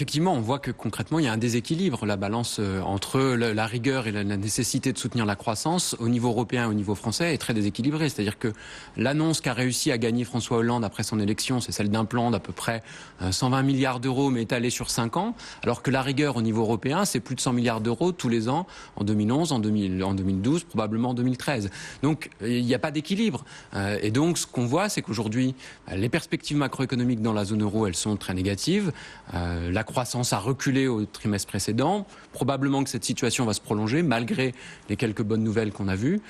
Effectivement, on voit que concrètement, il y a un déséquilibre. La balance entre la rigueur et la nécessité de soutenir la croissance au niveau européen et au niveau français est très déséquilibrée. C'est-à-dire que l'annonce qu'a réussi à gagner François Hollande après son élection, c'est celle d'un plan d'à peu près 120 milliards d'euros, mais étalé sur 5 ans, alors que la rigueur au niveau européen, c'est plus de 100 milliards d'euros tous les ans, en 2011, en 2012, probablement en 2013. Donc, il n'y a pas d'équilibre. Et donc, ce qu'on voit, c'est qu'aujourd'hui, les perspectives macroéconomiques dans la zone euro, elles sont très négatives. La croissance a reculé au trimestre précédent. Probablement que cette situation va se prolonger, malgré les quelques bonnes nouvelles qu'on a vues.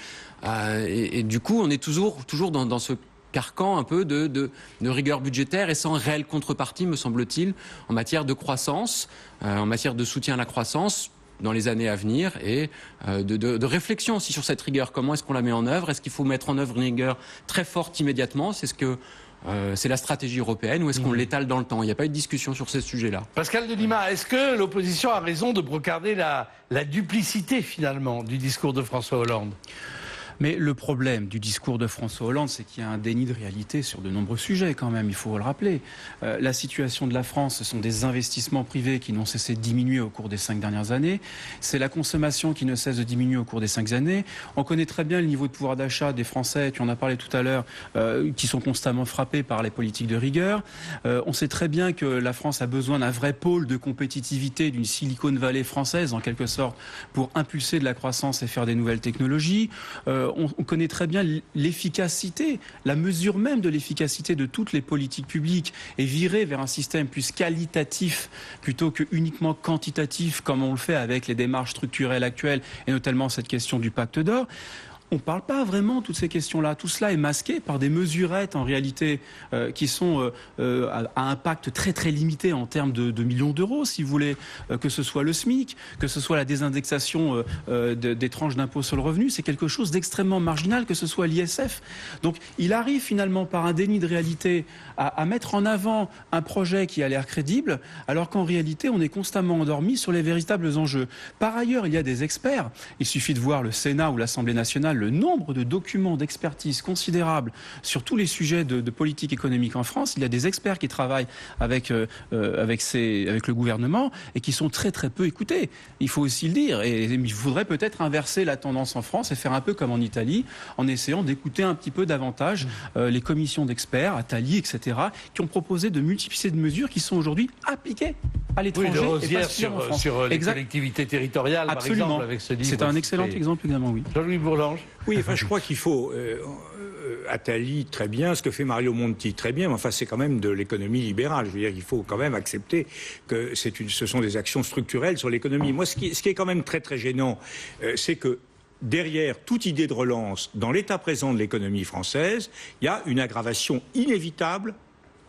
Et du coup, on est toujours dans ce carcan un peu de rigueur budgétaire et sans réelle contrepartie, me semble-t-il, en matière de croissance, en matière de soutien à la croissance dans les années à venir et de réflexion aussi sur cette rigueur. Comment est-ce qu'on la met en œuvre? Est-ce qu'il faut mettre en œuvre une rigueur très forte immédiatement? C'est la stratégie européenne, ou est-ce qu'on l'étale dans le temps? Il n'y a pas eu de discussion sur ces sujets-là. Pascal de Lima, est-ce que l'opposition a raison de brocarder la duplicité, finalement, du discours de François Hollande? Mais le problème du discours de François Hollande, c'est qu'il y a un déni de réalité sur de nombreux sujets quand même, il faut le rappeler. La situation de la France, ce sont des investissements privés qui n'ont cessé de diminuer au cours des 5 dernières années. C'est la consommation qui ne cesse de diminuer au cours des 5 années. On connaît très bien le niveau de pouvoir d'achat des Français, tu en as parlé tout à l'heure, qui sont constamment frappés par les politiques de rigueur. On sait très bien que la France a besoin d'un vrai pôle de compétitivité, d'une Silicon Valley française en quelque sorte, pour impulser de la croissance et faire des nouvelles technologies. On connaît très bien l'efficacité, la mesure même de l'efficacité de toutes les politiques publiques est virée vers un système plus qualitatif plutôt que uniquement quantitatif comme on le fait avec les démarches structurelles actuelles et notamment cette question du pacte d'or. On ne parle pas vraiment de toutes ces questions-là. Tout cela est masqué par des mesurettes, en réalité, qui sont à impact très très limité en termes de millions d'euros, si vous voulez, que ce soit le SMIC, que ce soit la désindexation des tranches d'impôt sur le revenu. C'est quelque chose d'extrêmement marginal, que ce soit l'ISF. Donc, il arrive finalement, par un déni de réalité, à mettre en avant un projet qui a l'air crédible, alors qu'en réalité, on est constamment endormi sur les véritables enjeux. Par ailleurs, il y a des experts. Il suffit de voir le Sénat ou l'Assemblée nationale, le nombre de documents d'expertise considérables sur tous les sujets de politique économique en France. Il y a des experts qui travaillent avec le gouvernement et qui sont très très peu écoutés. Il faut aussi le dire. Et il faudrait peut-être inverser la tendance en France et faire un peu comme en Italie, en essayant d'écouter un petit peu davantage les commissions d'experts, Attali, etc., qui ont proposé de multiplier de mesures qui sont aujourd'hui appliquées à l'étranger. Oui, de Rosière sur les exact. collectivités territoriales, Absolument. par exemple, avec ce livre. C'est un excellent exemple également, oui. Jean-Louis Bourlange. Oui, enfin, je crois qu'il faut Attali très bien, ce que fait Mario Monti très bien, mais enfin c'est quand même de l'économie libérale. Je veux dire, il faut quand même accepter que ce sont des actions structurelles sur l'économie. Moi, ce qui est quand même très très gênant, c'est que derrière toute idée de relance, dans l'état présent de l'économie française, il y a une aggravation inévitable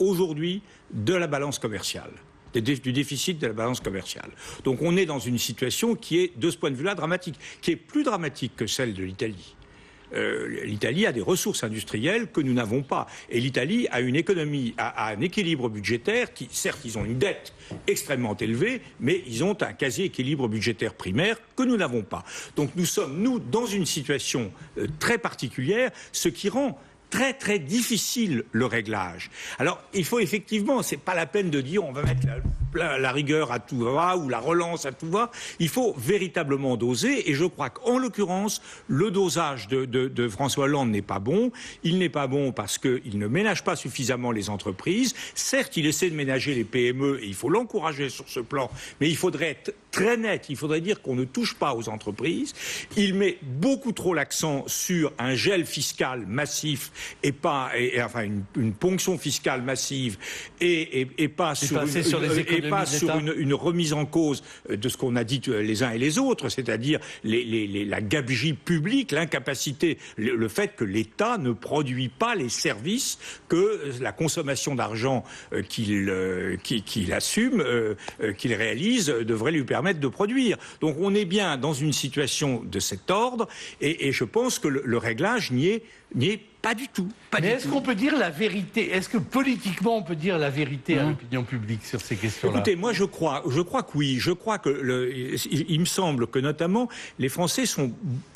aujourd'hui de la balance commerciale. Du déficit de la balance commerciale. Donc on est dans une situation qui est, de ce point de vue-là, dramatique, qui est plus dramatique que celle de l'Italie. L'Italie a des ressources industrielles que nous n'avons pas. Et l'Italie a une économie, a un équilibre budgétaire qui, certes, ils ont une dette extrêmement élevée, mais ils ont un quasi-équilibre budgétaire primaire que nous n'avons pas. Donc nous sommes, nous, dans une situation très particulière, ce qui rend très très difficile le réglage. Alors il faut effectivement, c'est pas la peine de dire on va mettre la rigueur à tout va ou la relance à tout va. Il faut véritablement doser et je crois qu'en l'occurrence le dosage de François Hollande n'est pas bon. Il n'est pas bon parce qu'il ne ménage pas suffisamment les entreprises. Certes, il essaie de ménager les PME et il faut l'encourager sur ce plan, mais il faudrait être très net. Il faudrait dire qu'on ne touche pas aux entreprises. Il met beaucoup trop l'accent sur un gel fiscal massif et pas, enfin une ponction fiscale massive et pas sur une remise en cause de ce qu'on a dit les uns et les autres, c'est-à-dire la gabegie publique, l'incapacité, le fait que l'État ne produit pas les services que la consommation d'argent qu'il assume, qu'il réalise, devrait lui permettre de produire. Donc on est bien dans une situation de cet ordre et je pense que le réglage n'y est Pas du tout. Mais est-ce qu'on peut dire la vérité? Est-ce que politiquement on peut dire la vérité à l'opinion publique sur ces questions-là? Écoutez, moi je crois que oui. Je crois que il me semble que notamment les Français sont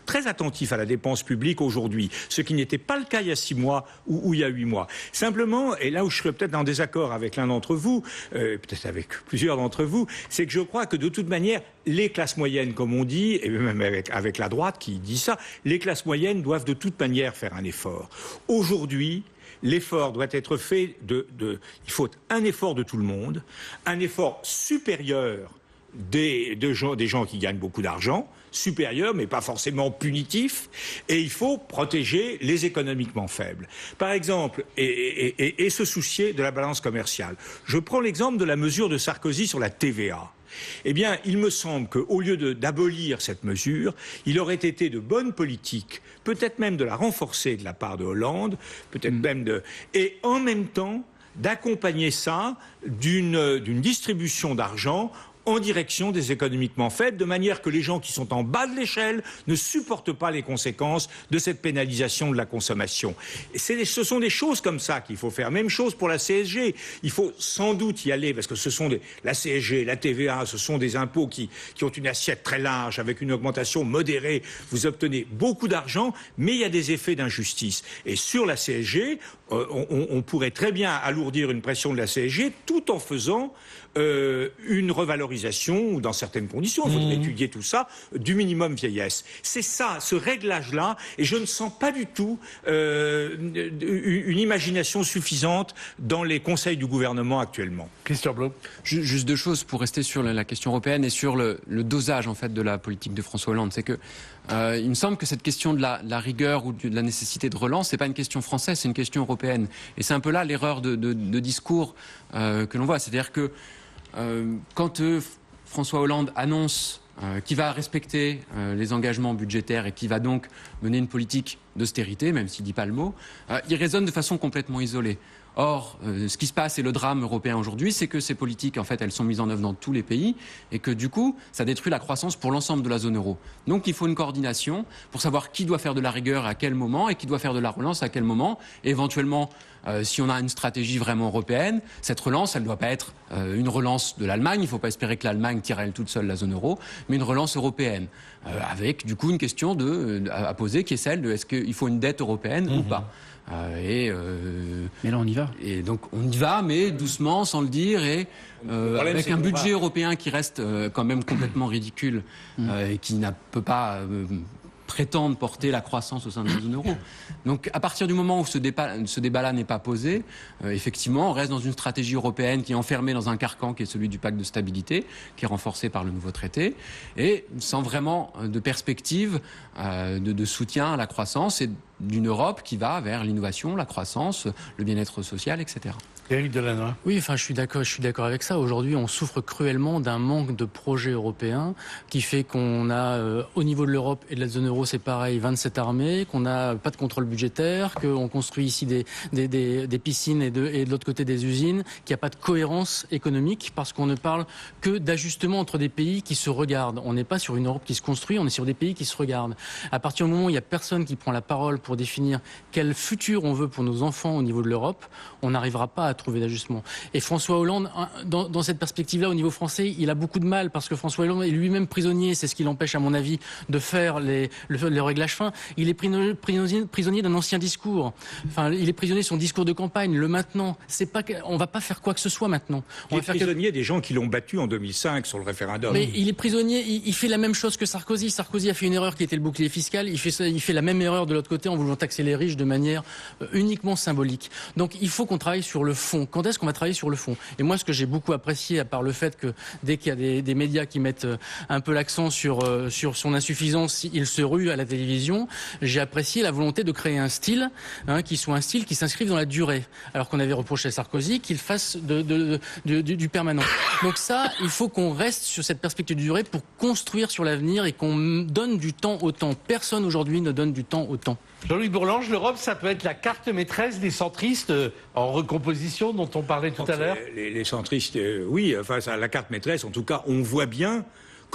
très attentifs à la dépense publique aujourd'hui, ce qui n'était pas le cas il y a 6 mois ou il y a 8 mois. Simplement, et là où je serais peut-être en désaccord avec l'un d'entre vous, peut-être avec plusieurs d'entre vous, c'est que je crois que de toute manière, les classes moyennes, comme on dit, et même avec la droite qui dit ça, les classes moyennes doivent de toute manière faire un effort. Aujourd'hui, l'effort doit être fait il faut un effort de tout le monde, un effort supérieur des gens qui gagnent beaucoup d'argent, supérieur mais pas forcément punitif, et il faut protéger les économiquement faibles. Par exemple, et se soucier de la balance commerciale. Je prends l'exemple de la mesure de Sarkozy sur la TVA. Eh bien, il me semble qu'au lieu d'abolir cette mesure, il aurait été de bonne politique, peut-être même de la renforcer de la part de Hollande, peut-être même et en même temps d'accompagner ça d'une distribution d'argent en direction des économiquement faibles, de manière que les gens qui sont en bas de l'échelle ne supportent pas les conséquences de cette pénalisation de la consommation. Et ce sont des choses comme ça qu'il faut faire. Même chose pour la CSG. Il faut sans doute y aller, parce que la CSG, la TVA, ce sont des impôts qui ont une assiette très large, avec une augmentation modérée. Vous obtenez beaucoup d'argent, mais il y a des effets d'injustice. Et sur la CSG, on pourrait très bien alourdir une pression de la CSG tout en faisant une revalorisation, ou dans certaines conditions, il faudrait étudier tout ça, du minimum vieillesse. C'est ça, ce réglage-là, et je ne sens pas du tout une imagination suffisante dans les conseils du gouvernement actuellement. Christian Blum. Juste 2 choses pour rester sur la question européenne et sur le dosage en fait de la politique de François Hollande. C'est que il me semble que cette question de la rigueur ou de la nécessité de relance, c'est pas une question française, c'est une question européenne. Et c'est un peu là l'erreur de discours que l'on voit. C'est-à-dire que quand François Hollande annonce qu'il va respecter les engagements budgétaires et qui va donc mener une politique d'austérité, même s'il ne dit pas le mot, il raisonne de façon complètement isolée. Or, ce qui se passe et le drame européen aujourd'hui, c'est que ces politiques, en fait, elles sont mises en œuvre dans tous les pays et que du coup, ça détruit la croissance pour l'ensemble de la zone euro. Donc, il faut une coordination pour savoir qui doit faire de la rigueur à quel moment et qui doit faire de la relance à quel moment. Et éventuellement, si on a une stratégie vraiment européenne, cette relance, elle ne doit pas être une relance de l'Allemagne. Il ne faut pas espérer que l'Allemagne tire elle toute seule la zone euro, mais une relance européenne avec du coup une question à poser qui est celle de est-ce qu'il faut une dette européenne ou pas. Mais là, on y va. Et donc, on y va, mais doucement, sans le dire, et avec un budget européen qui reste quand même complètement ridicule et qui ne peut pas prétendre porter la croissance au sein de la zone euro. Donc, à partir du moment où ce débat-là n'est pas posé, effectivement, on reste dans une stratégie européenne qui est enfermée dans un carcan qui est celui du pacte de stabilité, qui est renforcé par le nouveau traité, et sans vraiment de perspective de soutien à la croissance et d'une Europe qui va vers l'innovation, la croissance, le bien-être social, etc. Éric Delannoy. Oui, enfin, je suis d'accord avec ça. Aujourd'hui, on souffre cruellement d'un manque de projets européens qui fait qu'on a, au niveau de l'Europe et de la zone euro, c'est pareil, 27 armées, qu'on n'a pas de contrôle budgétaire, qu'on construit ici des piscines et de l'autre côté des usines, qu'il n'y a pas de cohérence économique parce qu'on ne parle que d'ajustement entre des pays qui se regardent. On n'est pas sur une Europe qui se construit, on est sur des pays qui se regardent. À partir du moment où il n'y a personne qui prend la parole pour définir quel futur on veut pour nos enfants au niveau de l'Europe, on n'arrivera pas à trouver d'ajustement. Et François Hollande, dans cette perspective-là, au niveau français, il a beaucoup de mal parce que François Hollande est lui-même prisonnier, c'est ce qui l'empêche, à mon avis, de faire le réglage fin. Il est prisonnier d'un ancien discours. Enfin, il est prisonnier de son discours de campagne, le maintenant. On va pas faire quoi que ce soit maintenant. Il est prisonnier des gens qui l'ont battu en 2005 sur le référendum. Mais il est prisonnier, il fait la même chose que Sarkozy. Sarkozy a fait une erreur qui était le bouclier fiscal. Il fait la même erreur de l'autre côté en voulant taxer les riches de manière uniquement symbolique. Donc il faut qu'on travaille sur le fond. Quand est-ce qu'on va travailler sur le fond? Et moi, ce que j'ai beaucoup apprécié, à part le fait que dès qu'il y a des médias qui mettent un peu l'accent sur son insuffisance, ils se ruent à la télévision, j'ai apprécié la volonté de créer un style, qui soit un style qui s'inscrive dans la durée. Alors qu'on avait reproché à Sarkozy qu'il fasse du permanent. Donc ça, il faut qu'on reste sur cette perspective de durée pour construire sur l'avenir et qu'on donne du temps au temps. Personne aujourd'hui ne donne du temps au temps. Jean-Louis Bourlange, l'Europe, ça peut être la carte maîtresse des centristes en recomposition dont on parlait tout à l'heure. Les centristes, oui, enfin, la carte maîtresse, en tout cas, on voit bien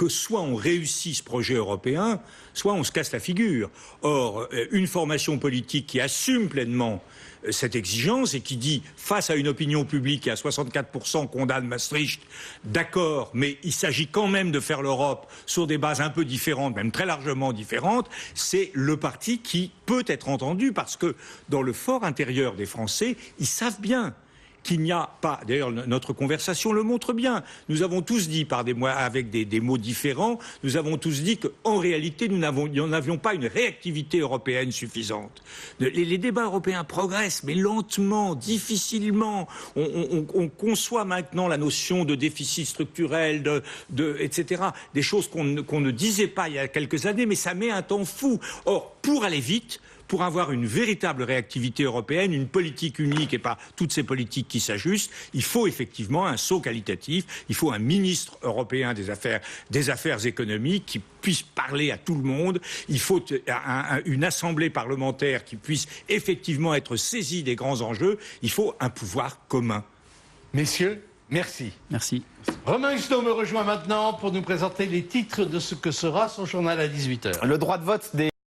que soit on réussit ce projet européen, soit on se casse la figure. Or, une formation politique qui assume pleinement cette exigence et qui dit, face à une opinion publique qui à 64% condamne Maastricht, d'accord, mais il s'agit quand même de faire l'Europe sur des bases un peu différentes, même très largement différentes, c'est le parti qui peut être entendu parce que dans le fort intérieur des Français, ils savent bien qu'il n'y a pas, d'ailleurs notre conversation le montre bien, nous avons tous dit avec des mots différents, nous avons tous dit qu'en réalité nous n'avions pas une réactivité européenne suffisante. Les débats européens progressent, mais lentement, difficilement. On conçoit maintenant la notion de déficit structurel, etc. Des choses qu'on ne disait pas il y a quelques années, mais ça met un temps fou. Or, pour aller vite, pour avoir une véritable réactivité européenne, une politique unique et pas toutes ces politiques qui s'ajustent, il faut effectivement un saut qualitatif, il faut un ministre européen des affaires économiques qui puisse parler à tout le monde, il faut une assemblée parlementaire qui puisse effectivement être saisie des grands enjeux, il faut un pouvoir commun. Messieurs, merci. Merci. Romain Husteau me rejoint maintenant pour nous présenter les titres de ce que sera son journal à 18h. Le droit de vote des